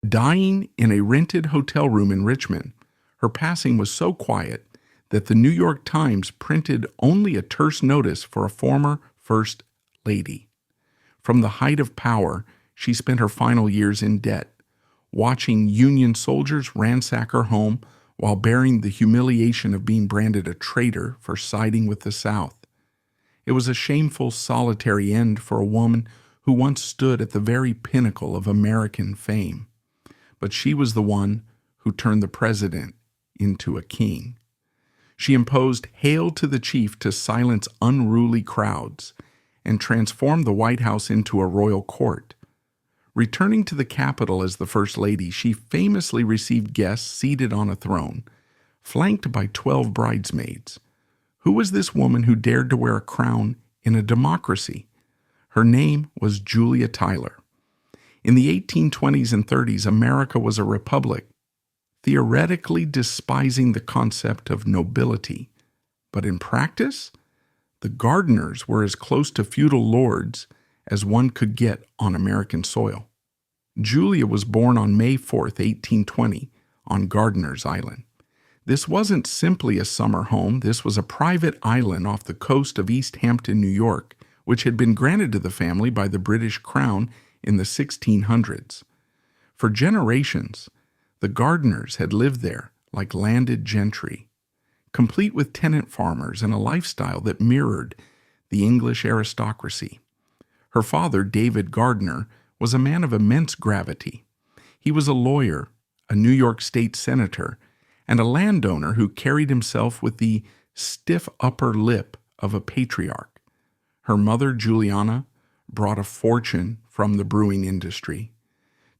Dying in a rented hotel room in Richmond, her passing was so quiet that the New York Times printed only a terse notice for a former First Lady. From the height of power, she spent her final years in debt, watching Union soldiers ransack her home while bearing the humiliation of being branded a traitor for siding with the South. It was a shameful, solitary end for a woman who once stood at the very pinnacle of American fame. But she was the one who turned the president into a king. She imposed "Hail to the Chief" to silence unruly crowds and transformed the White House into a royal court. Returning to the Capitol as the First Lady, she famously received guests seated on a throne, flanked by 12 bridesmaids. Who was this woman who dared to wear a crown in a democracy? Her name was Julia Tyler. In the 1820s and 30s, America was a republic, theoretically despising the concept of nobility. But in practice, the Gardiners were as close to feudal lords as one could get on American soil. Julia was born on May 4th, 1820, on Gardiner's Island. This wasn't simply a summer home. This was a private island off the coast of East Hampton, New York, which had been granted to the family by the British Crown in the 1600s. For generations, the Gardiners had lived there like landed gentry, complete with tenant farmers and a lifestyle that mirrored the English aristocracy. Her father, David Gardiner, was a man of immense gravity. He was a lawyer, a New York State senator, and a landowner who carried himself with the stiff upper lip of a patriarch. Her mother, Juliana, brought a fortune from the brewing industry.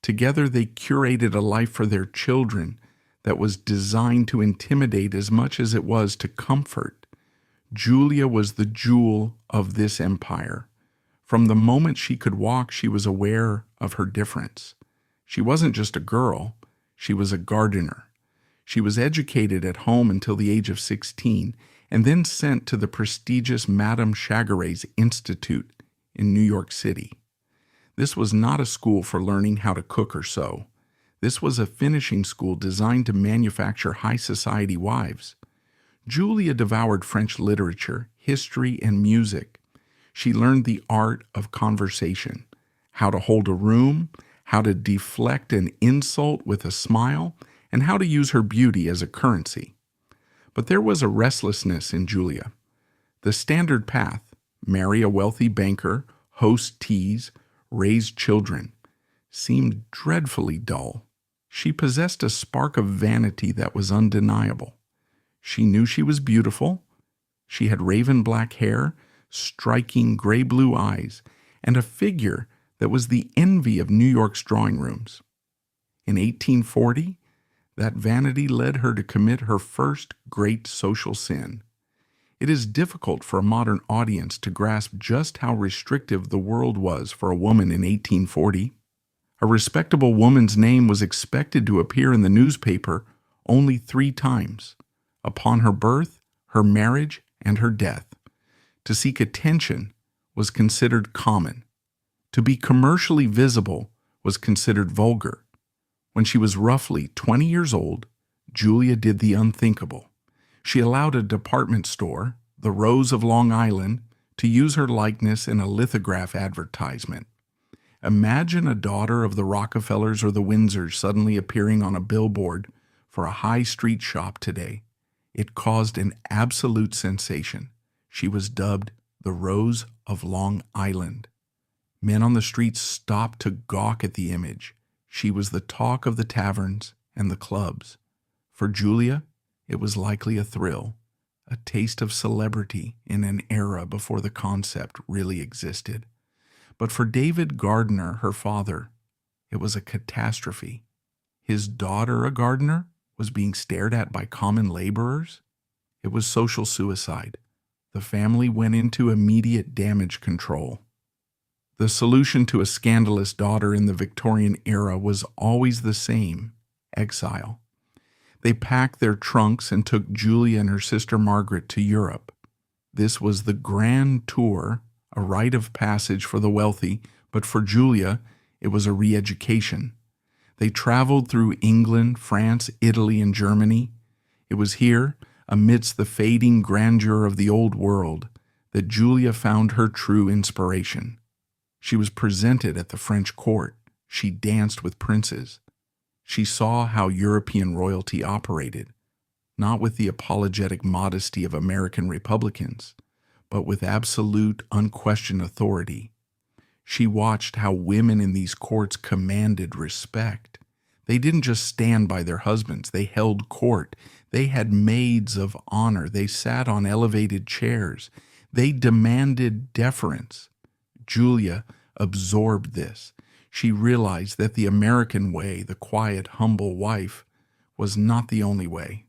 Together they curated a life for their children that was designed to intimidate as much as it was to comfort. Julia was the jewel of this empire. From the moment she could walk, she was aware of her difference. She wasn't just a girl, she was a Gardiner. She was educated at home until the age of 16 and then sent to the prestigious Madame Chagaret's Institute in New York City. This was not a school for learning how to cook or sew. This was a finishing school designed to manufacture high society wives. Julia devoured French literature, history, and music. She learned the art of conversation, how to hold a room, how to deflect an insult with a smile, and how to use her beauty as a currency. But there was a restlessness in Julia. The standard path, marry a wealthy banker, host teas, raise children, seemed dreadfully dull. She possessed a spark of vanity that was undeniable. She knew she was beautiful. She had raven black hair, striking gray-blue eyes, and a figure that was the envy of New York's drawing rooms. In 1840, that vanity led her to commit her first great social sin. It is difficult for a modern audience to grasp just how restrictive the world was for a woman in 1840. A respectable woman's name was expected to appear in the newspaper only 3 times: upon her birth, her marriage, and her death. To seek attention was considered common. To be commercially visible was considered vulgar. When she was roughly 20 years old, Julia did the unthinkable. She allowed a department store, the Rose of Long Island, to use her likeness in a lithograph advertisement. Imagine a daughter of the Rockefellers or the Windsors suddenly appearing on a billboard for a high street shop today. It caused an absolute sensation. She was dubbed the Rose of Long Island. Men on the streets stopped to gawk at the image. She was the talk of the taverns and the clubs. For Julia, it was likely a thrill, a taste of celebrity in an era before the concept really existed. But for David Gardiner, her father, it was a catastrophe. His daughter, a Gardiner, was being stared at by common laborers. It was social suicide. The family went into immediate damage control. The solution to a scandalous daughter in the Victorian era was always the same: exile. They packed their trunks and took Julia and her sister Margaret to Europe. This was the grand tour, a rite of passage for the wealthy, but for Julia, it was a re-education. They traveled through England, France, Italy, and Germany. It was here, amidst the fading grandeur of the old world, that Julia found her true inspiration. She was presented at the French court. She danced with princes. She saw how European royalty operated, not with the apologetic modesty of American republicans, but with absolute, unquestioned authority. She watched how women in these courts commanded respect. They didn't just stand by their husbands. They held court. They had maids of honor. They sat on elevated chairs. They demanded deference. Julia absorbed this. She realized that the American way, the quiet, humble wife, was not the only way.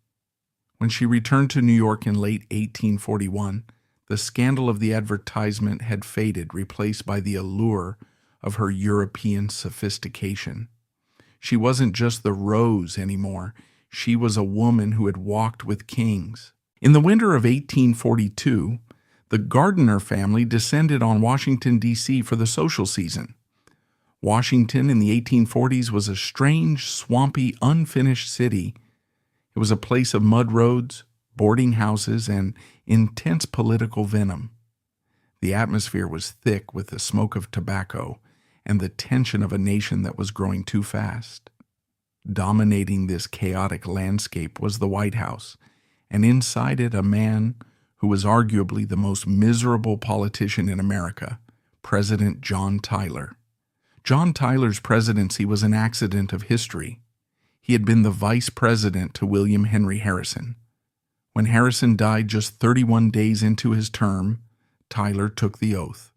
When she returned to New York in late 1841, the scandal of the advertisement had faded, replaced by the allure of her European sophistication. She wasn't just the Rose anymore. She was a woman who had walked with kings. In the winter of 1842, the Gardiner family descended on Washington, D.C. for the social season. Washington in the 1840s was a strange, swampy, unfinished city. It was a place of mud roads, boarding houses, and intense political venom. The atmosphere was thick with the smoke of tobacco and the tension of a nation that was growing too fast. Dominating this chaotic landscape was the White House, and inside it a man who was arguably the most miserable politician in America, President John Tyler. John Tyler's presidency was an accident of history. He had been the vice president to William Henry Harrison. When Harrison died just 31 days into his term, Tyler took the oath.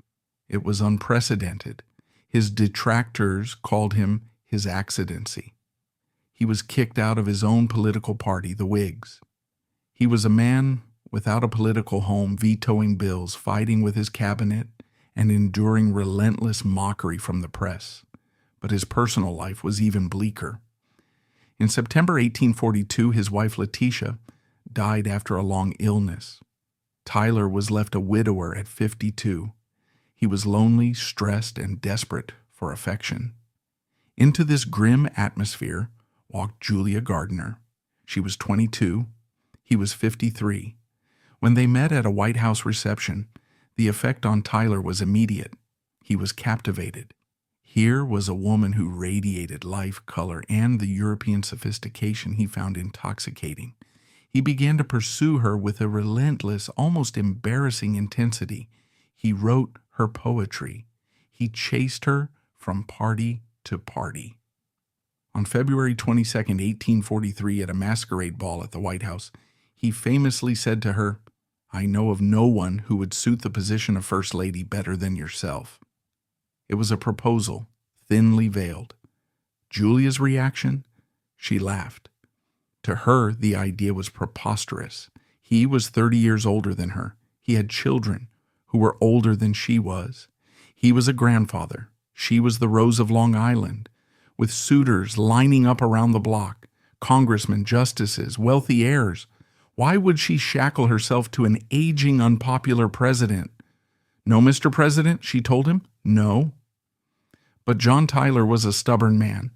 It was unprecedented. His detractors called him his accidency. He was kicked out of his own political party, the Whigs. He was a man without a political home, vetoing bills, fighting with his cabinet, and enduring relentless mockery from the press. But his personal life was even bleaker. In September 1842, his wife Letitia died after a long illness. Tyler was left a widower at 52. He was lonely, stressed, and desperate for affection. Into this grim atmosphere walked Julia Gardiner. She was 22. He was 53. When they met at a White House reception, the effect on Tyler was immediate. He was captivated. Here was a woman who radiated life, color, and the European sophistication he found intoxicating. He began to pursue her with a relentless, almost embarrassing intensity. He wrote her poetry. He chased her from party to party. On February 22, 1843, at a masquerade ball at the White House, he famously said to her, "I know of no one who would suit the position of First Lady better than yourself." It was a proposal, thinly veiled. Julia's reaction? She laughed. To her, the idea was preposterous. He was 30 years older than her. He had children who were older than she was. He was a grandfather. She was the Rose of Long Island, with suitors lining up around the block, congressmen, justices, wealthy heirs. Why would she shackle herself to an aging, unpopular president? "No, Mr. President," she told him. "No." But John Tyler was a stubborn man,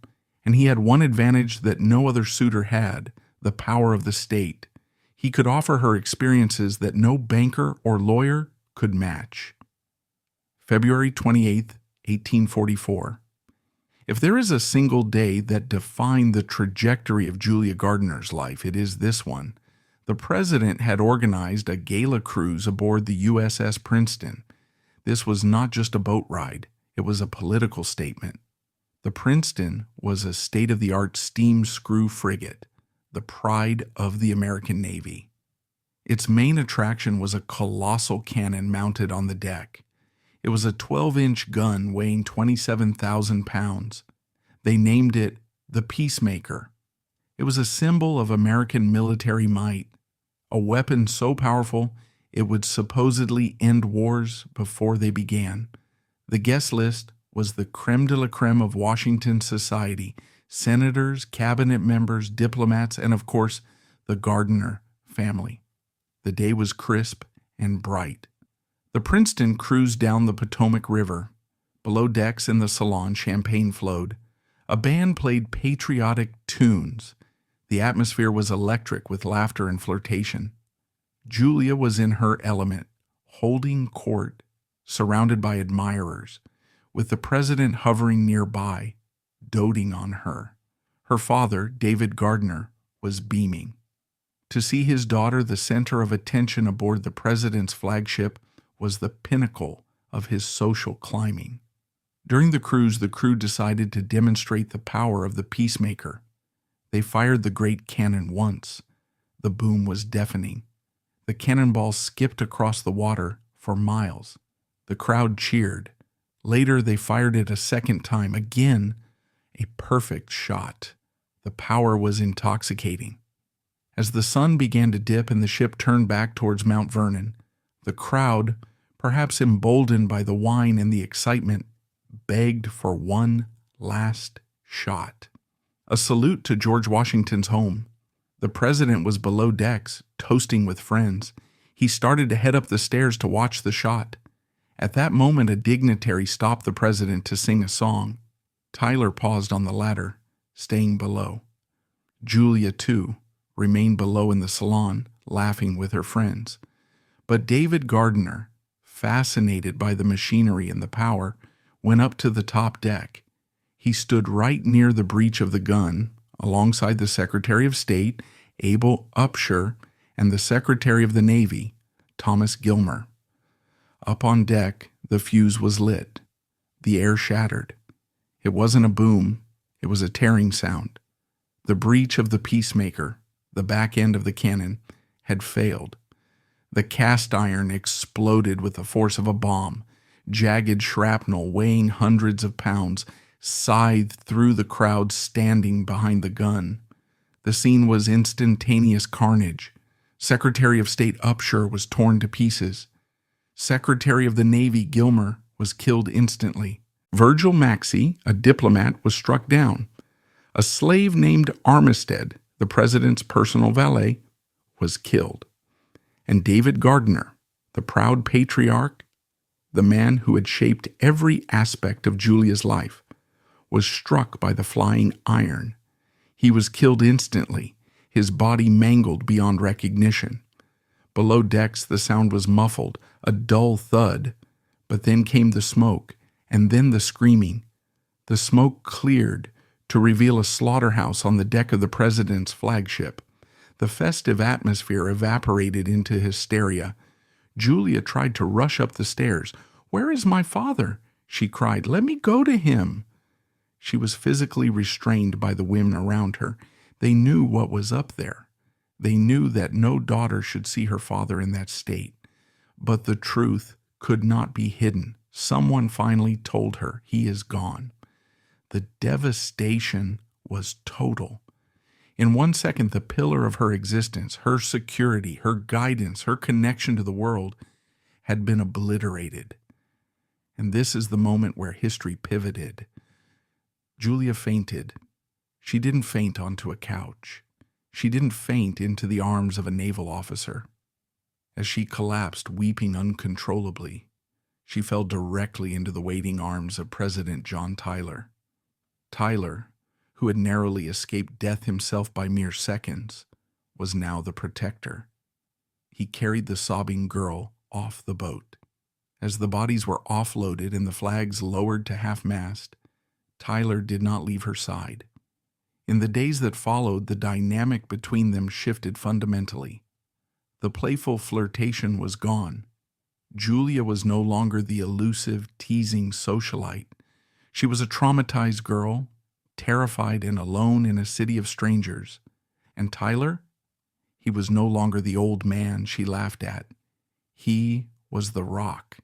and he had one advantage that no other suitor had: the power of the state. He could offer her experiences that no banker or lawyer could match. February 28, 1844. If there is a single day that defined the trajectory of Julia Gardiner's life, it is this one. The president had organized a gala cruise aboard the USS Princeton. This was not just a boat ride. It was a political statement. The Princeton was a state-of-the-art steam screw frigate, the pride of the American Navy. Its main attraction was a colossal cannon mounted on the deck. It was a 12-inch gun weighing 27,000 pounds. They named it the Peacemaker. It was a symbol of American military might, a weapon so powerful it would supposedly end wars before they began. The guest list was the creme de la creme of Washington society: senators, cabinet members, diplomats, and of course, the Gardiner family. The day was crisp and bright. The Princeton cruised down the Potomac River. Below decks in the salon, champagne flowed. A band played patriotic tunes. The atmosphere was electric with laughter and flirtation. Julia was in her element, holding court, surrounded by admirers, with the president hovering nearby, doting on her. Her father, David Gardiner, was beaming. To see his daughter the center of attention aboard the president's flagship was the pinnacle of his social climbing. During the cruise, the crew decided to demonstrate the power of the peacemaker. They fired the great cannon once. The boom was deafening. The cannonball skipped across the water for miles. The crowd cheered. Later, they fired it a second time. Again, a perfect shot. The power was intoxicating. As the sun began to dip and the ship turned back towards Mount Vernon, the crowd, perhaps emboldened by the wine and the excitement, begged for one last shot. A salute to George Washington's home. The president was below decks, toasting with friends. He started to head up the stairs to watch the shot. At that moment, a dignitary stopped the president to sing a song. Tyler paused on the ladder, staying below. Julia, too, remained below in the salon, laughing with her friends. But David Gardiner, fascinated by the machinery and the power, went up to the top deck. He stood right near the breech of the gun, alongside the Secretary of State, Abel Upshur, and the Secretary of the Navy, Thomas Gilmer. Up on deck, the fuse was lit. The air shattered. It wasn't a boom, it was a tearing sound. The breech of the peacemaker, the back end of the cannon, had failed. The cast iron exploded with the force of a bomb. Jagged shrapnel weighing hundreds of pounds scythed through the crowd standing behind the gun. The scene was instantaneous carnage. Secretary of State Upshur was torn to pieces. Secretary of the Navy Gilmer was killed instantly. Virgil Maxey, a diplomat, was struck down. A slave named Armistead, the president's personal valet, was killed. And David Gardiner, the proud patriarch, the man who had shaped every aspect of Julia's life, was struck by the flying iron. He was killed instantly, his body mangled beyond recognition. Below decks, the sound was muffled, a dull thud, but then came the smoke, and then the screaming. The smoke cleared to reveal a slaughterhouse on the deck of the president's flagship. The festive atmosphere evaporated into hysteria. Julia tried to rush up the stairs. "Where is my father?" she cried. "Let me go to him." She was physically restrained by the women around her. They knew what was up there. They knew that no daughter should see her father in that state. But the truth could not be hidden. Someone finally told her, "He is gone." The devastation was total. In 1 second, the pillar of her existence, her security, her guidance, her connection to the world, had been obliterated. And this is the moment where history pivoted. Julia fainted. She didn't faint onto a couch. She didn't faint into the arms of a naval officer. As she collapsed, weeping uncontrollably, she fell directly into the waiting arms of President John Tyler. Tyler, who had narrowly escaped death himself by mere seconds, was now the protector. He carried the sobbing girl off the boat. As the bodies were offloaded and the flags lowered to half-mast, Tyler did not leave her side. In the days that followed, the dynamic between them shifted fundamentally. The playful flirtation was gone. Julia was no longer the elusive, teasing socialite. She was a traumatized girl, terrified and alone in a city of strangers. And Tyler? He was no longer the old man she laughed at. He was the rock.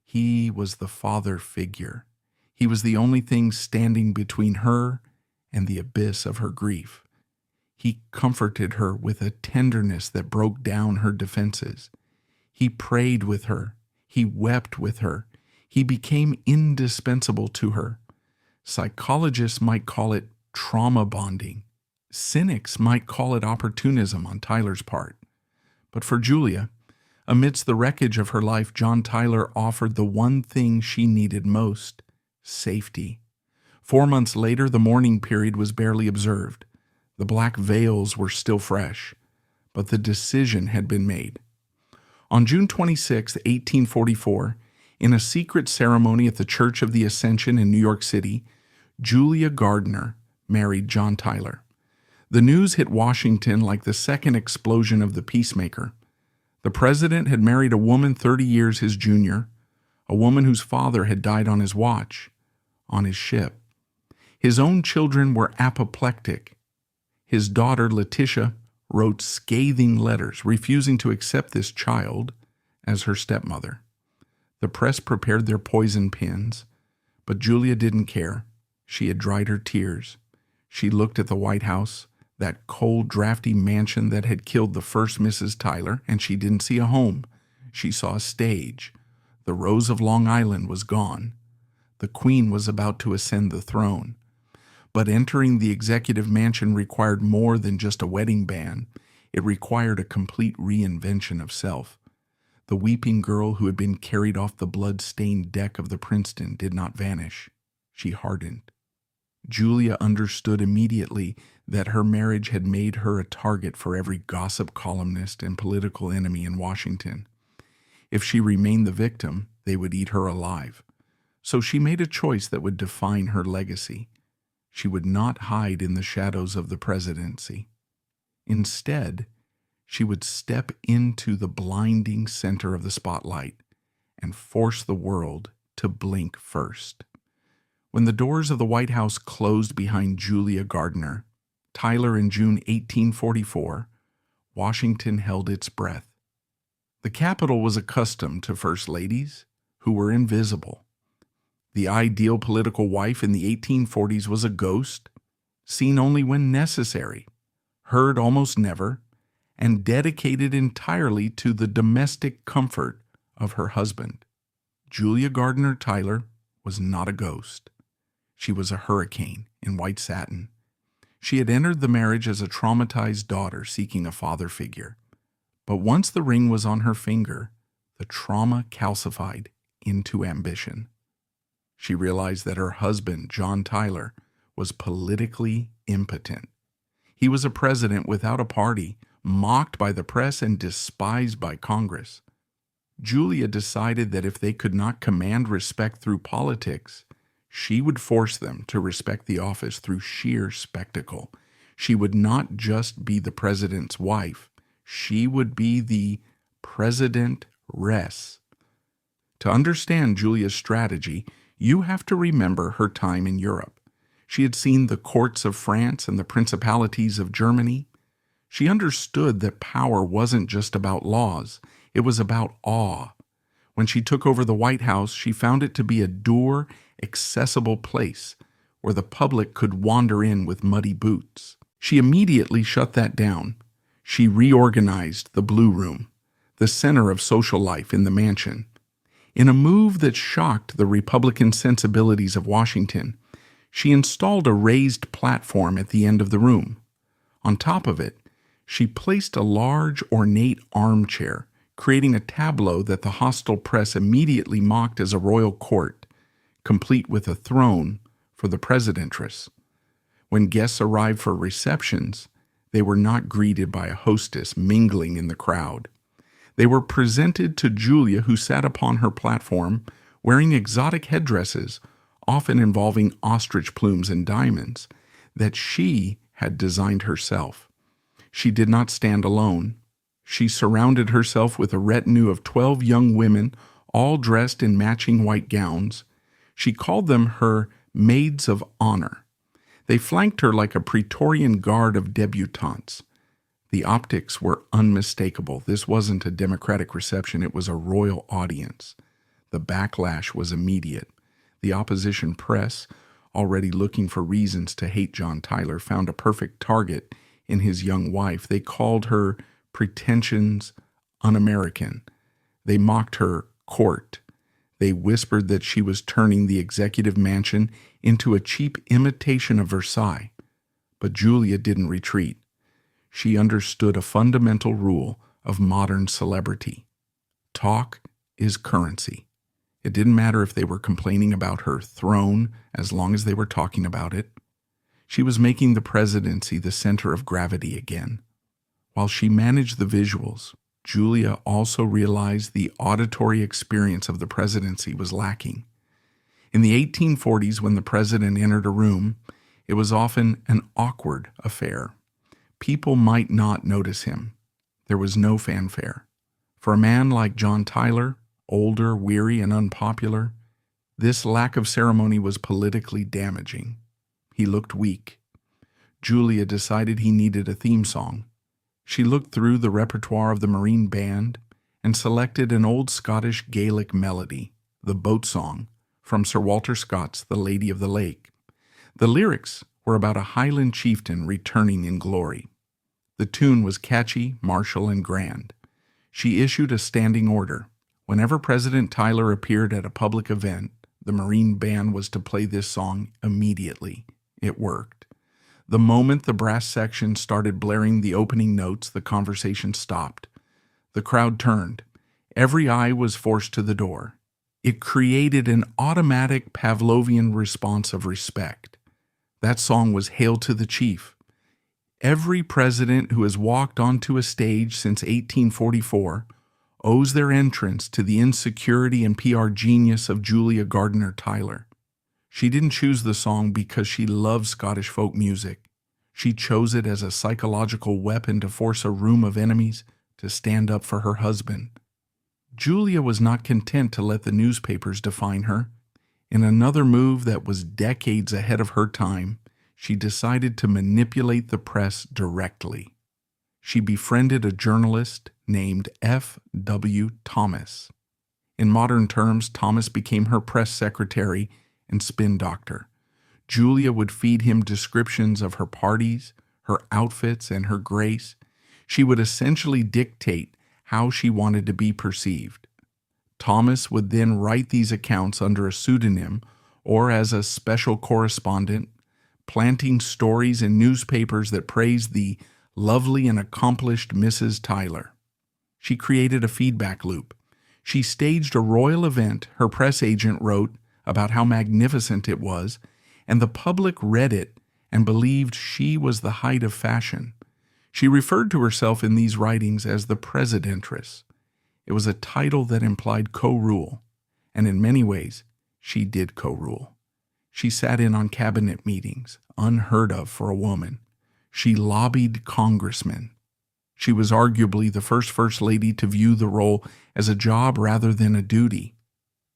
He was the father figure. He was the only thing standing between her and the abyss of her grief. He comforted her with a tenderness that broke down her defenses. He prayed with her. He wept with her. He became indispensable to her. Psychologists might call it trauma bonding. Cynics might call it opportunism on Tyler's part. But for Julia, amidst the wreckage of her life, John Tyler offered the one thing she needed most: safety. 4 months later, the mourning period was barely observed. The black veils were still fresh, but the decision had been made. On June 26, 1844, in a secret ceremony at the Church of the Ascension in New York City, Julia Gardiner married John Tyler. The news hit Washington like the second explosion of the Peacemaker. The president had married a woman 30 years his junior, a woman whose father had died on his watch, on his ship. His own children were apoplectic. His daughter, Letitia, wrote scathing letters refusing to accept this child as her stepmother. The press prepared their poison pins, but Julia didn't care. She had dried her tears. She looked at the White House, that cold, drafty mansion that had killed the first Mrs. Tyler, and she didn't see a home. She saw a stage. The Rose of Long Island was gone. The Queen was about to ascend the throne. But entering the executive mansion required more than just a wedding band. It required a complete reinvention of self. The weeping girl who had been carried off the blood-stained deck of the Princeton did not vanish. She hardened. Julia understood immediately that her marriage had made her a target for every gossip columnist and political enemy in Washington. If she remained the victim, they would eat her alive. So she made a choice that would define her legacy. She would not hide in the shadows of the presidency. Instead, she would step into the blinding center of the spotlight and force the world to blink first. When the doors of the White House closed behind Julia Gardiner Tyler in June 1844, Washington held its breath. The Capitol was accustomed to first ladies who were invisible. The ideal political wife in the 1840s was a ghost, seen only when necessary, heard almost never, and dedicated entirely to the domestic comfort of her husband. Julia Gardiner Tyler was not a ghost. She was a hurricane in white satin. She had entered the marriage as a traumatized daughter seeking a father figure. But once the ring was on her finger, the trauma calcified into ambition. She realized that her husband, John Tyler, was politically impotent. He was a president without a party, mocked by the press and despised by Congress. Julia decided that if they could not command respect through politics, she would force them to respect the office through sheer spectacle. She would not just be the president's wife. She would be the president-ress. To understand Julia's strategy, you have to remember her time in Europe. She had seen the courts of France and the principalities of Germany. She understood that power wasn't just about laws. It was about awe. When she took over the White House, she found it to be a dour, accessible place where the public could wander in with muddy boots. She immediately shut that down. She reorganized the Blue Room, the center of social life in the mansion. In a move that shocked the Republican sensibilities of Washington, she installed a raised platform at the end of the room. On top of it, she placed a large, ornate armchair, creating a tableau that the hostile press immediately mocked as a royal court, complete with a throne for the presidentress. When guests arrived for receptions, they were not greeted by a hostess mingling in the crowd. They were presented to Julia, who sat upon her platform wearing exotic headdresses, often involving ostrich plumes and diamonds, that she had designed herself. She did not stand alone. She surrounded herself with a retinue of 12 young women, all dressed in matching white gowns. She called them her maids of honor. They flanked her like a Praetorian guard of debutantes. The optics were unmistakable. This wasn't a democratic reception, it was a royal audience. The backlash was immediate. The opposition press, already looking for reasons to hate John Tyler, found a perfect target in his young wife. They called her pretensions un-American. They mocked her court. They whispered that she was turning the executive mansion into a cheap imitation of Versailles. But Julia didn't retreat. She understood a fundamental rule of modern celebrity. Talk is currency. It didn't matter if they were complaining about her throne as long as they were talking about it. She was making the presidency the center of gravity again. While she managed the visuals, Julia also realized the auditory experience of the presidency was lacking. In the 1840s, when the president entered a room, it was often an awkward affair. People might not notice him. There was no fanfare. For a man like John Tyler, older, weary, and unpopular, this lack of ceremony was politically damaging. He looked weak. Julia decided he needed a theme song. She looked through the repertoire of the Marine Band and selected an old Scottish Gaelic melody, the Boat Song, from Sir Walter Scott's The Lady of the Lake. The lyrics were about a Highland chieftain returning in glory. The tune was catchy, martial, and grand. She issued a standing order. Whenever President Tyler appeared at a public event, the Marine Band was to play this song immediately. It worked. The moment the brass section started blaring the opening notes, the conversation stopped. The crowd turned. Every eye was forced to the door. It created an automatic Pavlovian response of respect. That song was Hail to the Chief. Every president who has walked onto a stage since 1844 owes their entrance to the insecurity and PR genius of Julia Gardiner Tyler. She didn't choose the song because she loved Scottish folk music. She chose it as a psychological weapon to force a room of enemies to stand up for her husband. Julia was not content to let the newspapers define her. In another move that was decades ahead of her time, she decided to manipulate the press directly. She befriended a journalist named F.W. Thomas. In modern terms, Thomas became her press secretary and spin doctor. Julia would feed him descriptions of her parties, her outfits, and her grace. She would essentially dictate how she wanted to be perceived. Thomas would then write these accounts under a pseudonym or as a special correspondent, planting stories in newspapers that praised the lovely and accomplished Mrs. Tyler. She created a feedback loop. She staged a royal event her press agent wrote about how magnificent it was, and the public read it and believed she was the height of fashion. She referred to herself in these writings as the Presidentress. It was a title that implied co-rule, and in many ways, she did co-rule. She sat in on cabinet meetings, unheard of for a woman. She lobbied congressmen. She was arguably the first lady to view the role as a job rather than a duty.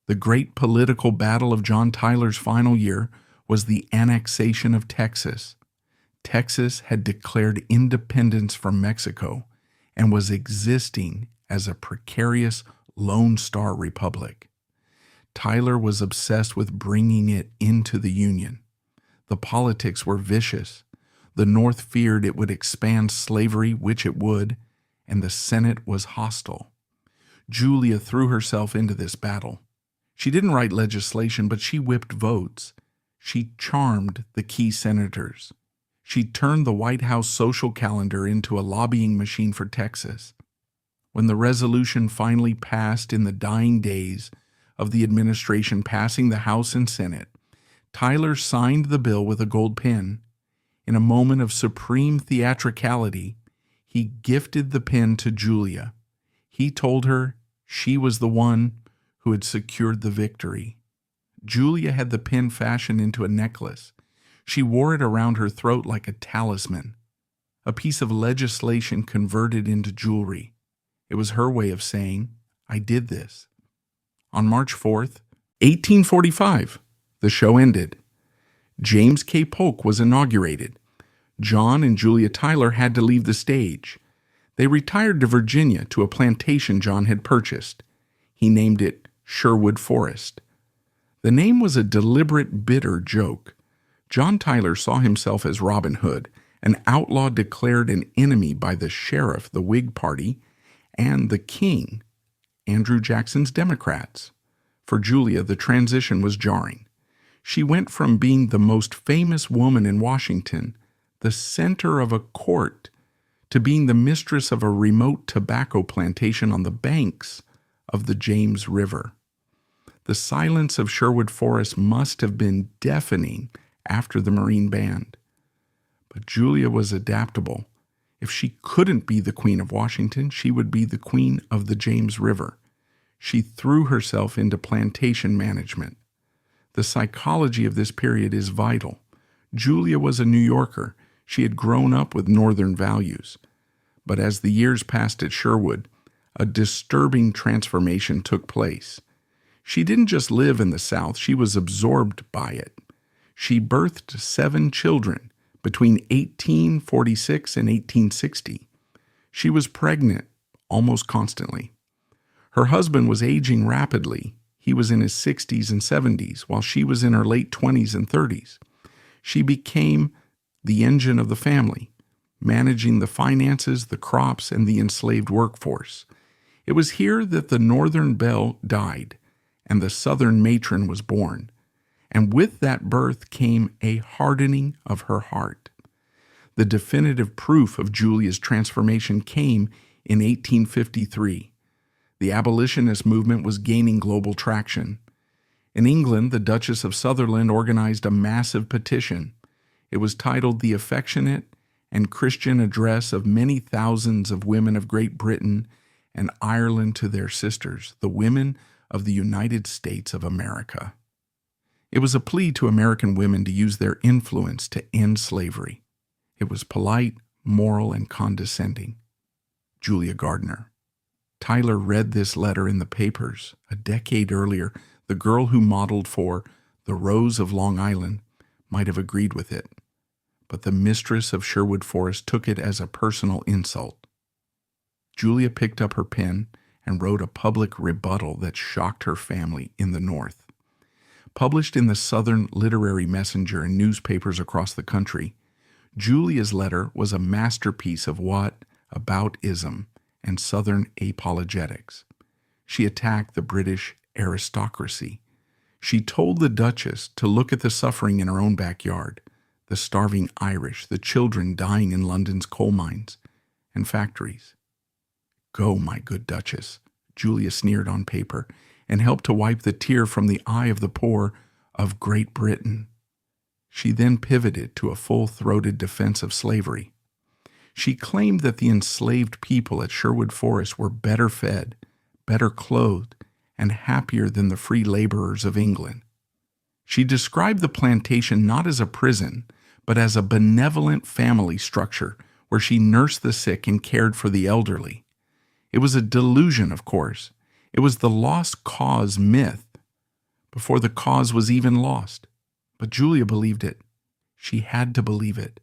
The great political battle of John Tyler's final year was the annexation of Texas. Texas had declared independence from Mexico and was existing as a precarious Lone Star Republic. Tyler was obsessed with bringing it into the Union. The politics were vicious. The North feared it would expand slavery, which it would, and the Senate was hostile. Julia threw herself into this battle. She didn't write legislation, but she whipped votes. She charmed the key senators. She turned the White House social calendar into a lobbying machine for Texas. When the resolution finally passed in the dying days of the administration passing the House and Senate, Tyler signed the bill with a gold pen. In a moment of supreme theatricality, he gifted the pen to Julia. He told her she was the one who had secured the victory. Julia had the pen fashioned into a necklace. She wore it around her throat like a talisman, a piece of legislation converted into jewelry. It was her way of saying, I did this. On March 4th, 1845, the show ended. James K. Polk was inaugurated. John and Julia Tyler had to leave the stage. They retired to Virginia to a plantation John had purchased. He named it Sherwood Forest. The name was a deliberate, bitter joke. John Tyler saw himself as Robin Hood, an outlaw declared an enemy by the sheriff, the Whig Party, and the king, Andrew Jackson's Democrats. For Julia, the transition was jarring. She went from being the most famous woman in Washington, the center of a court, to being the mistress of a remote tobacco plantation on the banks of the James River. The silence of Sherwood Forest must have been deafening after the Marine Band. But Julia was adaptable. If she couldn't be the Queen of Washington, she would be the Queen of the James River. She threw herself into plantation management. The psychology of this period is vital. Julia was a New Yorker. She had grown up with Northern values. But as the years passed at Sherwood, a disturbing transformation took place. She didn't just live in the South, she was absorbed by it. She birthed 7 children between 1846 and 1860. She was pregnant almost constantly. Her husband was aging rapidly. He was in his 60s and 70s, while she was in her late 20s and 30s. She became the engine of the family, managing the finances, the crops, and the enslaved workforce. It was here that the Northern belle died, and the Southern matron was born. And with that birth came a hardening of her heart. The definitive proof of Julia's transformation came in 1853. The abolitionist movement was gaining global traction. In England, the Duchess of Sutherland organized a massive petition. It was titled The Affectionate and Christian Address of Many Thousands of Women of Great Britain and Ireland to Their Sisters, the Women of the United States of America. It was a plea to American women to use their influence to end slavery. It was polite, moral, and condescending. Julia Gardiner. Tyler read this letter in the papers. A decade earlier, the girl who modeled for The Rose of Long Island might have agreed with it, but the mistress of Sherwood Forest took it as a personal insult. Julia picked up her pen and wrote a public rebuttal that shocked her family in the North. Published in the Southern Literary Messenger and newspapers across the country, Julia's letter was a masterpiece of whataboutism and Southern apologetics. She attacked the British aristocracy. She told the Duchess to look at the suffering in her own backyard, the starving Irish, the children dying in London's coal mines and factories. "Go, my good Duchess," Julia sneered on paper, and helped to wipe the tear from the eye of the poor of Great Britain. She then pivoted to a full-throated defense of slavery. She claimed that the enslaved people at Sherwood Forest were better fed, better clothed, and happier than the free laborers of England. She described the plantation not as a prison, but as a benevolent family structure where she nursed the sick and cared for the elderly. It was a delusion, of course. It was the lost cause myth before the cause was even lost. But Julia believed it. She had to believe it.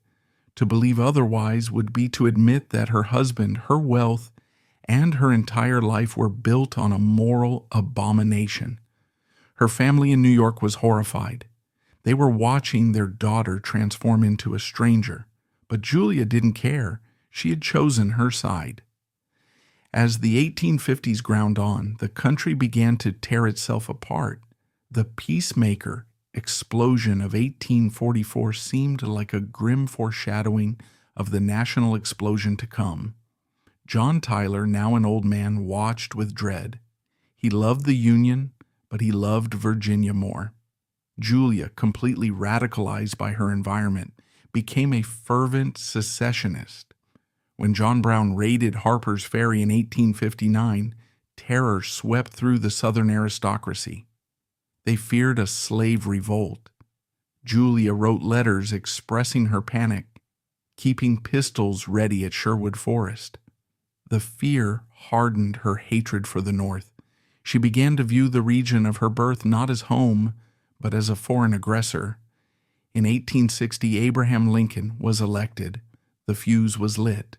To believe otherwise would be to admit that her husband, her wealth, and her entire life were built on a moral abomination. Her family in New York was horrified. They were watching their daughter transform into a stranger. But Julia didn't care. She had chosen her side. As the 1850s ground on, the country began to tear itself apart. The peacemaker explosion of 1844 seemed like a grim foreshadowing of the national explosion to come. John Tyler, now an old man, watched with dread. He loved the Union, but he loved Virginia more. Julia, completely radicalized by her environment, became a fervent secessionist. When John Brown raided Harper's Ferry in 1859, terror swept through the Southern aristocracy. They feared a slave revolt. Julia wrote letters expressing her panic, keeping pistols ready at Sherwood Forest. The fear hardened her hatred for the North. She began to view the region of her birth not as home, but as a foreign aggressor. In 1860, Abraham Lincoln was elected. The fuse was lit.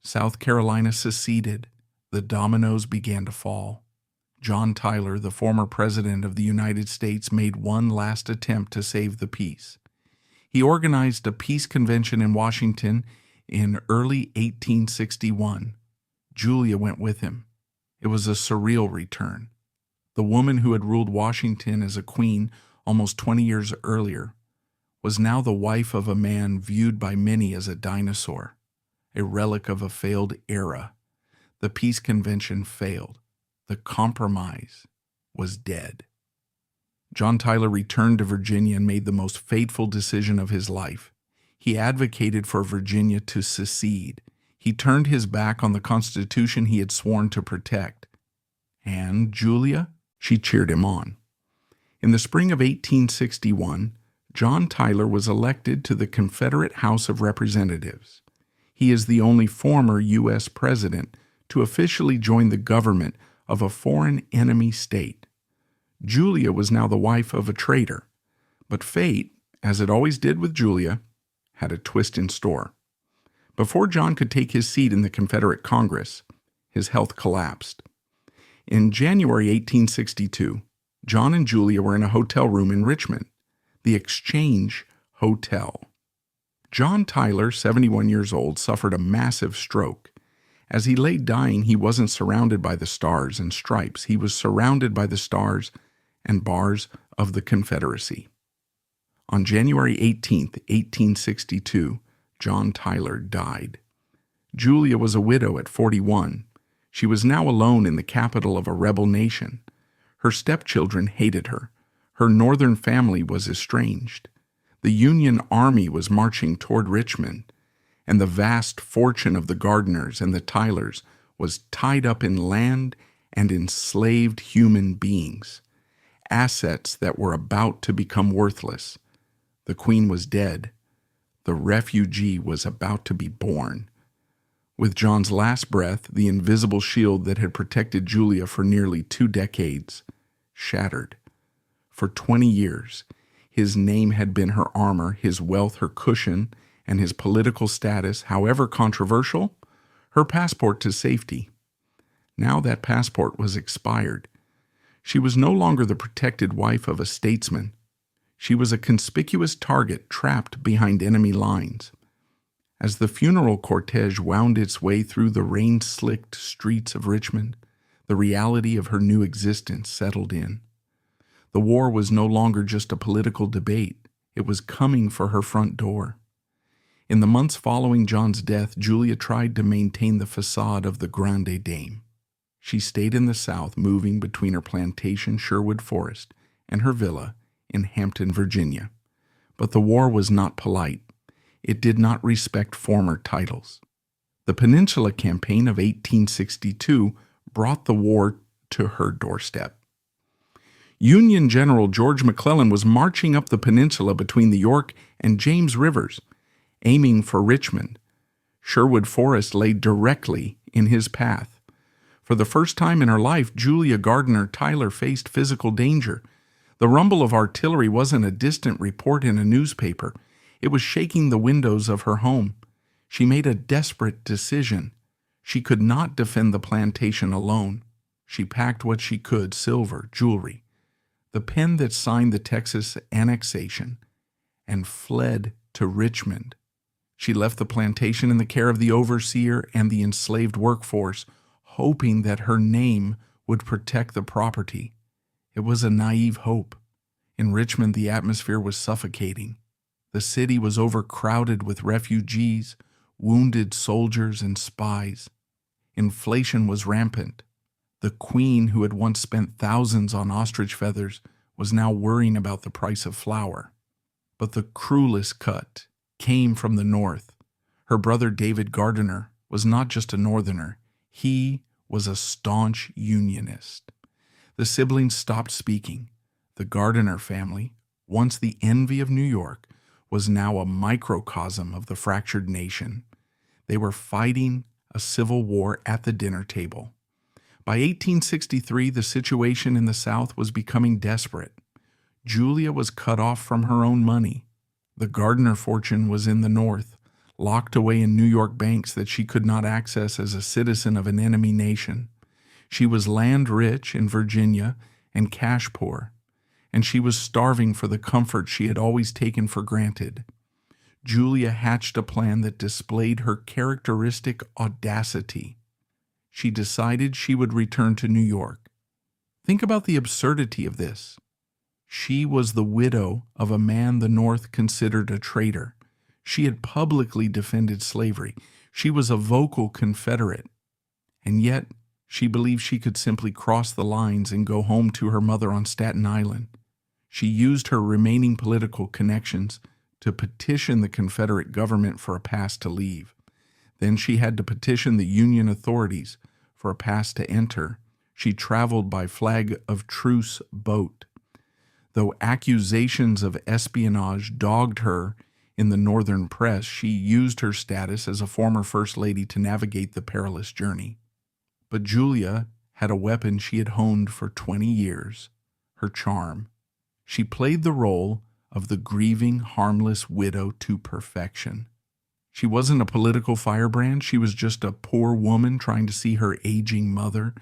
South Carolina seceded. The dominoes began to fall. John Tyler, the former president of the United States, made one last attempt to save the peace. He organized a peace convention in Washington in early 1861. Julia went with him. It was a surreal return. The woman who had ruled Washington as a queen almost 20 years earlier was now the wife of a man viewed by many as a dinosaur, a relic of a failed era. The peace convention failed. The compromise was dead. John Tyler returned to Virginia and made the most fateful decision of his life. He advocated for Virginia to secede. He turned his back on the Constitution he had sworn to protect. And Julia, she cheered him on. In the spring of 1861, John Tyler was elected to the Confederate House of Representatives. He is the only former U.S. president to officially join the government of a foreign enemy state. Julia was now the wife of a traitor, but fate, as it always did with Julia, had a twist in store. Before John could take his seat in the Confederate Congress, his health collapsed. In January 1862, John and Julia were in a hotel room in Richmond, the Exchange Hotel. John Tyler, 71 years old, suffered a massive stroke. As he lay dying, he wasn't surrounded by the stars and stripes. He was surrounded by the stars and bars of the Confederacy. On January 18, 1862, John Tyler died. Julia was a widow at 41. She was now alone in the capital of a rebel nation. Her stepchildren hated her. Her northern family was estranged. The Union Army was marching toward Richmond, and the vast fortune of the Gardiners and the Tylers was tied up in land and enslaved human beings, assets that were about to become worthless. The Queen was dead. The refugee was about to be born. With John's last breath, the invisible shield that had protected Julia for nearly 2 decades shattered. For 20 years, his name had been her armor, his wealth her cushion, and his political status, however controversial, her passport to safety. Now that passport was expired. She was no longer the protected wife of a statesman. She was a conspicuous target trapped behind enemy lines. As the funeral cortege wound its way through the rain-slicked streets of Richmond, the reality of her new existence settled in. The war was no longer just a political debate. It was coming for her front door. In the months following John's death, Julia tried to maintain the facade of the grande dame. She stayed in the South, moving between her plantation, Sherwood Forest, and her villa in Hampton, Virginia. But the war was not polite. It did not respect former titles. The Peninsula Campaign of 1862 brought the war to her doorstep. Union General George McClellan was marching up the peninsula between the York and James Rivers, aiming for Richmond. Sherwood Forest lay directly in his path. For the first time in her life, Julia Gardiner Tyler faced physical danger. The rumble of artillery wasn't a distant report in a newspaper. It was shaking the windows of her home. She made a desperate decision. She could not defend the plantation alone. She packed what she could: silver, jewelry, the pen that signed the Texas annexation, and fled to Richmond. She left the plantation in the care of the overseer and the enslaved workforce, hoping that her name would protect the property. It was a naive hope. In Richmond, the atmosphere was suffocating. The city was overcrowded with refugees, wounded soldiers, and spies. Inflation was rampant. The Queen, who had once spent thousands on ostrich feathers, was now worrying about the price of flour. But the cruelest cut came from the North. Her brother David Gardiner was not just a Northerner. He was a staunch Unionist. The siblings stopped speaking. The Gardiner family, once the envy of New York, was now a microcosm of the fractured nation. They were fighting a civil war at the dinner table. By 1863, the situation in the South was becoming desperate. Julia was cut off from her own money. The Gardiner fortune was in the North, locked away in New York banks that she could not access as a citizen of an enemy nation. She was land rich in Virginia and cash poor, and she was starving for the comfort she had always taken for granted. Julia hatched a plan that displayed her characteristic audacity. She decided she would return to New York. Think about the absurdity of this. She was the widow of a man the North considered a traitor. She had publicly defended slavery. She was a vocal Confederate. And yet, she believed she could simply cross the lines and go home to her mother on Staten Island. She used her remaining political connections to petition the Confederate government for a pass to leave. Then she had to petition the Union authorities for a pass to enter. She traveled by flag of truce boat. Though accusations of espionage dogged her in the Northern press, she used her status as a former First Lady to navigate the perilous journey. But Julia had a weapon she had honed for 20 years, her charm. She played the role of the grieving, harmless widow to perfection. She wasn't a political firebrand. She was just a poor woman trying to see her aging mother.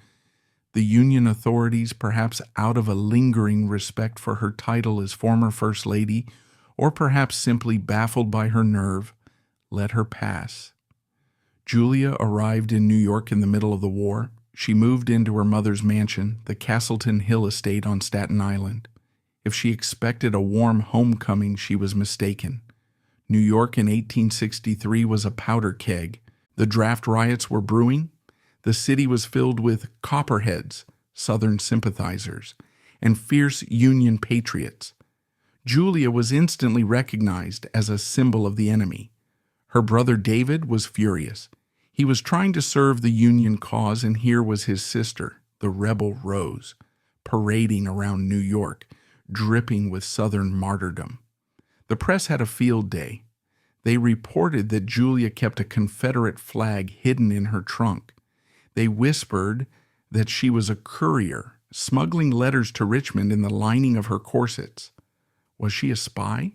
The Union authorities, perhaps out of a lingering respect for her title as former First Lady, or perhaps simply baffled by her nerve, let her pass. Julia arrived in New York in the middle of the war. She moved into her mother's mansion, the Castleton Hill estate on Staten Island. If she expected a warm homecoming, she was mistaken. New York in 1863 was a powder keg. The draft riots were brewing. The city was filled with Copperheads, Southern sympathizers, and fierce Union patriots. Julia was instantly recognized as a symbol of the enemy. Her brother David was furious. He was trying to serve the Union cause, and here was his sister, the rebel Rose, parading around New York, dripping with Southern martyrdom. The press had a field day. They reported that Julia kept a Confederate flag hidden in her trunk. They whispered that she was a courier, smuggling letters to Richmond in the lining of her corsets. Was she a spy?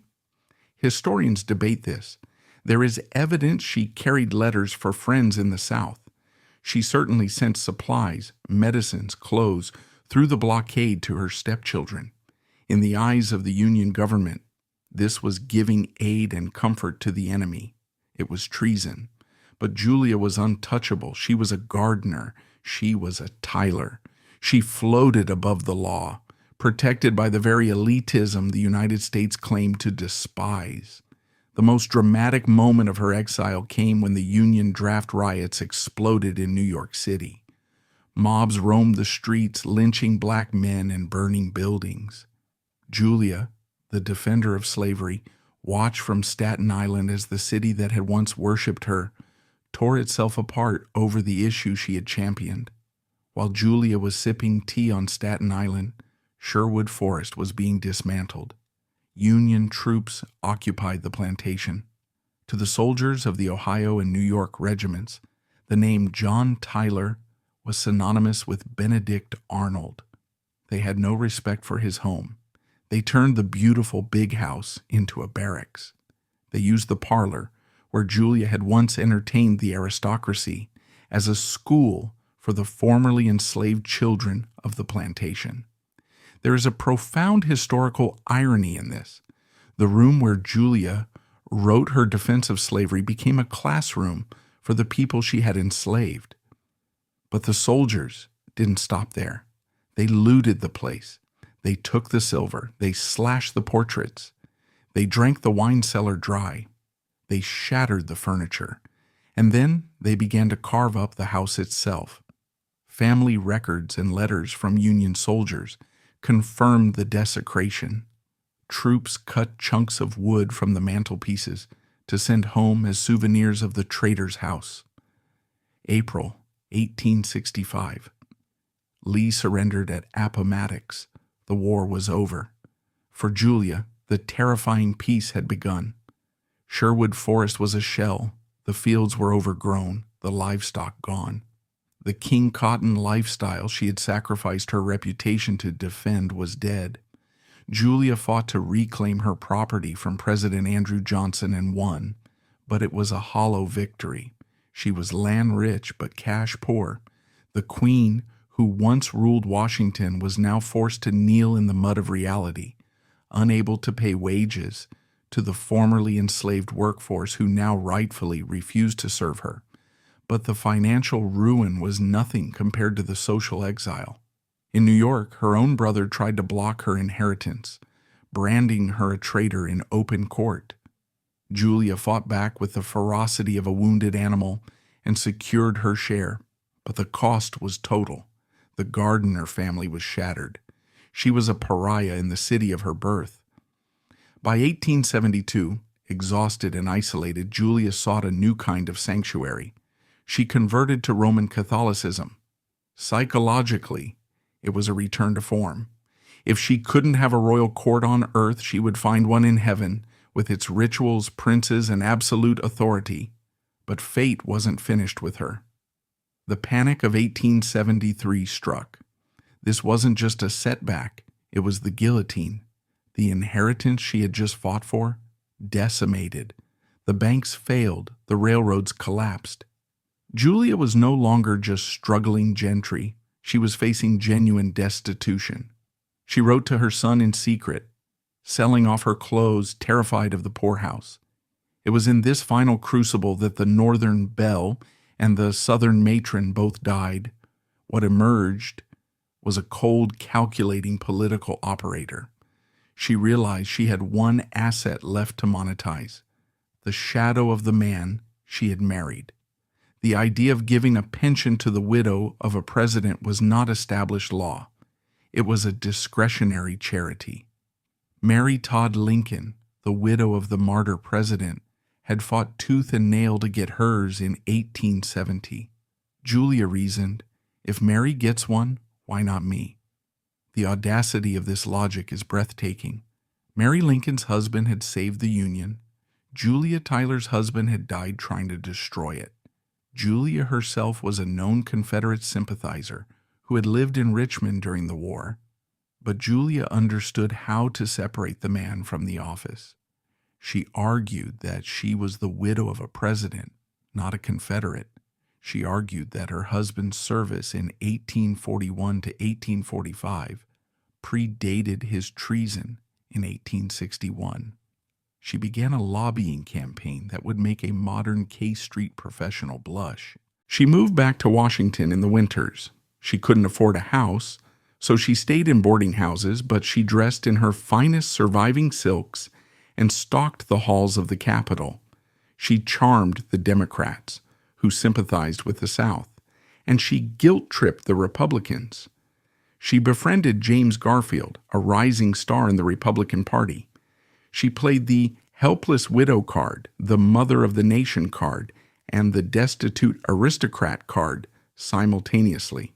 Historians debate this. There is evidence she carried letters for friends in the South. She certainly sent supplies, medicines, clothes through the blockade to her stepchildren. In the eyes of the Union government, this was giving aid and comfort to the enemy. It was treason. But Julia was untouchable. She was a Gardiner. She was a Tyler. She floated above the law, protected by the very elitism the United States claimed to despise. The most dramatic moment of her exile came when the Union draft riots exploded in New York City. Mobs roamed the streets, lynching black men and burning buildings. Julia, the defender of slavery, watched from Staten Island as the city that had once worshipped her tore itself apart over the issue she had championed. While Julia was sipping tea on Staten Island, Sherwood Forest was being dismantled. Union troops occupied the plantation. To the soldiers of the Ohio and New York regiments, the name John Tyler was synonymous with Benedict Arnold. They had no respect for his home. They turned the beautiful big house into a barracks. They used the parlor, where Julia had once entertained the aristocracy, as a school for the formerly enslaved children of the plantation. There is a profound historical irony in this. The room where Julia wrote her defense of slavery became a classroom for the people she had enslaved. But the soldiers didn't stop there. They looted the place. They took the silver. They slashed the portraits. They drank the wine cellar dry. They shattered the furniture, and then they began to carve up the house itself. Family records and letters from Union soldiers confirmed the desecration. Troops cut chunks of wood from the mantelpieces to send home as souvenirs of the traitor's house. April 1865. Lee surrendered at Appomattox. The war was over. For Julia, the terrifying peace had begun. Sherwood Forest was a shell. The fields were overgrown, the livestock gone. The King Cotton lifestyle she had sacrificed her reputation to defend was dead. Julia fought to reclaim her property from President Andrew Johnson and won, but it was a hollow victory. She was land rich but cash poor. The Queen, who once ruled Washington, was now forced to kneel in the mud of reality, unable to pay wages to the formerly enslaved workforce who now rightfully refused to serve her. But the financial ruin was nothing compared to the social exile. In New York, her own brother tried to block her inheritance, branding her a traitor in open court. Julia fought back with the ferocity of a wounded animal and secured her share, but the cost was total. The Gardiner family was shattered. She was a pariah in the city of her birth. By 1872, exhausted and isolated, Julia sought a new kind of sanctuary. She converted to Roman Catholicism. Psychologically, it was a return to form. If she couldn't have a royal court on earth, she would find one in heaven, with its rituals, princes, and absolute authority. But fate wasn't finished with her. The Panic of 1873 struck. This wasn't just a setback, it was the guillotine. The inheritance she had just fought for, decimated. The banks failed, the railroads collapsed. Julia was no longer just struggling gentry. She was facing genuine destitution. She wrote to her son in secret, selling off her clothes, terrified of the poorhouse. It was in this final crucible that the northern belle and the southern matron both died. What emerged was a cold, calculating political operator. She realized she had one asset left to monetize: the shadow of the man she had married. The idea of giving a pension to the widow of a president was not established law. It was a discretionary charity. Mary Todd Lincoln, the widow of the martyr president, had fought tooth and nail to get hers in 1870. Julia reasoned, if Mary gets one, why not me? The audacity of this logic is breathtaking. Mary Lincoln's husband had saved the Union. Julia Tyler's husband had died trying to destroy it. Julia herself was a known Confederate sympathizer who had lived in Richmond during the war. But Julia understood how to separate the man from the office. She argued that she was the widow of a president, not a Confederate. She argued that her husband's service in 1841 to 1845 predated his treason in 1861. She began a lobbying campaign that would make a modern K Street professional blush. She moved back to Washington in the winters. She couldn't afford a house, so she stayed in boarding houses, but she dressed in her finest surviving silks and stalked the halls of the Capitol. She charmed the Democrats, who sympathized with the South, and she guilt-tripped the Republicans. She befriended James Garfield, a rising star in the Republican Party. She played the helpless widow card, the mother of the nation card, and the destitute aristocrat card simultaneously.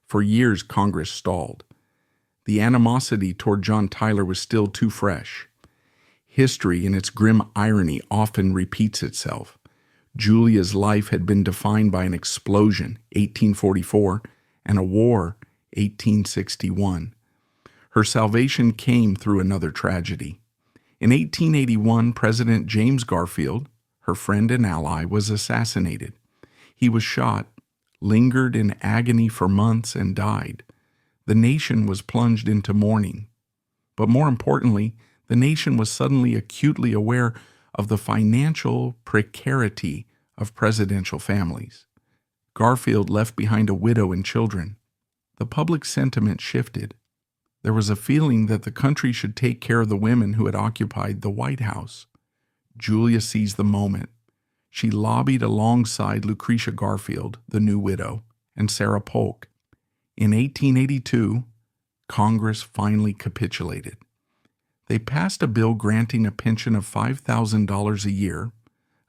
For years, Congress stalled. The animosity toward John Tyler was still too fresh. History, in its grim irony, often repeats itself. Julia's life had been defined by an explosion, 1844, and a war, 1861. Her salvation came through another tragedy. In 1881, President James Garfield, her friend and ally, was assassinated. He was shot, lingered in agony for months, and died. The nation was plunged into mourning. But more importantly, the nation was suddenly acutely aware of the financial precarity of presidential families. Garfield left behind a widow and children. The public sentiment shifted. There was a feeling that the country should take care of the women who had occupied the White House. Julia seized the moment. She lobbied alongside Lucretia Garfield, the new widow, and Sarah Polk. In 1882, Congress finally capitulated. They passed a bill granting a pension of $5,000 a year,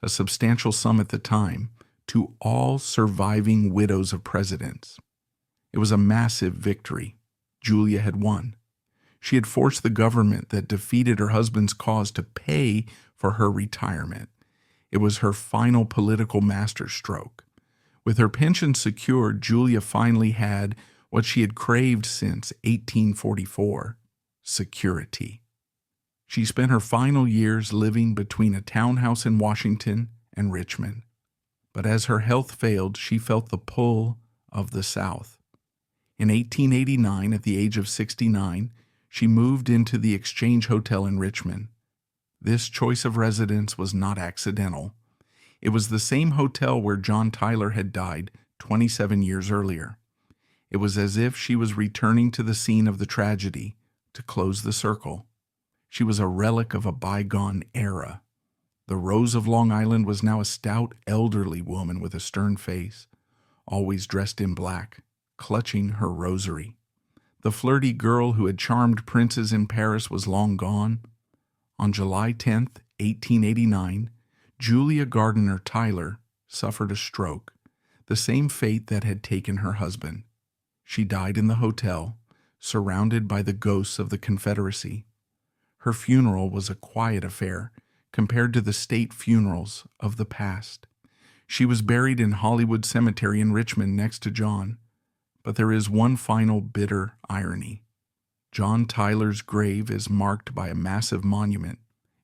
a substantial sum at the time, to all surviving widows of presidents. It was a massive victory. Julia had won. She had forced the government that defeated her husband's cause to pay for her retirement. It was her final political masterstroke. With her pension secured, Julia finally had what she had craved since 1844, security. She spent her final years living between a townhouse in Washington and Richmond. But as her health failed, she felt the pull of the South. In 1889, at the age of 69, she moved into the Exchange Hotel in Richmond. This choice of residence was not accidental. It was the same hotel where John Tyler had died 27 years earlier. It was as if she was returning to the scene of the tragedy to close the circle. She was a relic of a bygone era. The Rose of Long Island was now a stout, elderly woman with a stern face, always dressed in black, clutching her rosary. The flirty girl who had charmed princes in Paris was long gone. On July 10th, 1889, Julia Gardiner Tyler suffered a stroke, the same fate that had taken her husband. She died in the hotel, surrounded by the ghosts of the Confederacy. Her funeral was a quiet affair compared to the state funerals of the past. She was buried in Hollywood Cemetery in Richmond next to John. But there is one final bitter irony. John Tyler's grave is marked by a massive monument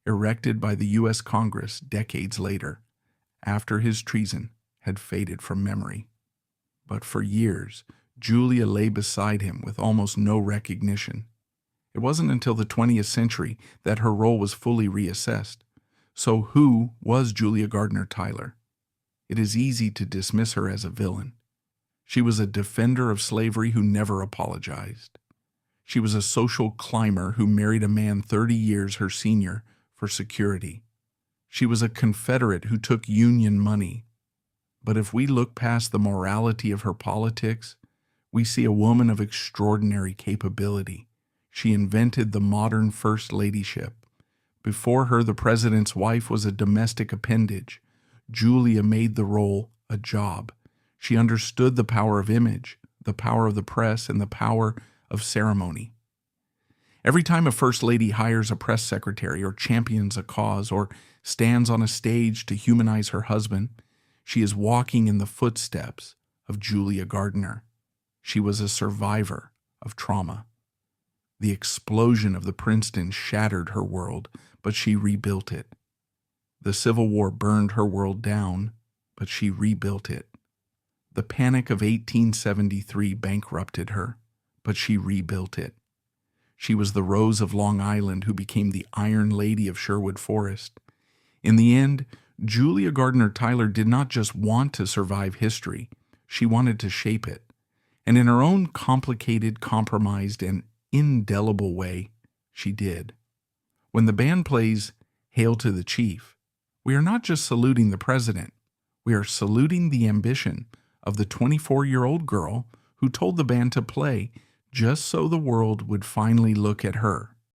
erected by the U.S. Congress decades later, after his treason had faded from memory. But for years, Julia lay beside him with almost no recognition. It wasn't until the 20th century that her role was fully reassessed. So who was Julia Gardiner Tyler? It is easy to dismiss her as a villain. She was a defender of slavery who never apologized. She was a social climber who married a man 30 years her senior for security. She was a Confederate who took Union money. But if we look past the morality of her politics, we see a woman of extraordinary capability. She invented the modern first ladyship. Before her, the president's wife was a domestic appendage. Julia made the role a job. She understood the power of image, the power of the press, and the power of ceremony. Every time a first lady hires a press secretary or champions a cause or stands on a stage to humanize her husband, she is walking in the footsteps of Julia Gardiner. She was a survivor of trauma. The explosion of the Princeton shattered her world, but she rebuilt it. The Civil War burned her world down, but she rebuilt it. The Panic of 1873 bankrupted her, but she rebuilt it. She was the Rose of Long Island who became the Iron Lady of Sherwood Forest. In the end, Julia Gardiner Tyler did not just want to survive history, she wanted to shape it. And in her own complicated, compromised, and indelible way, she did. When the band plays Hail to the Chief, we are not just saluting the president, we are saluting the ambition of the 24-year-old girl who told the band to play just so the world would finally look at her.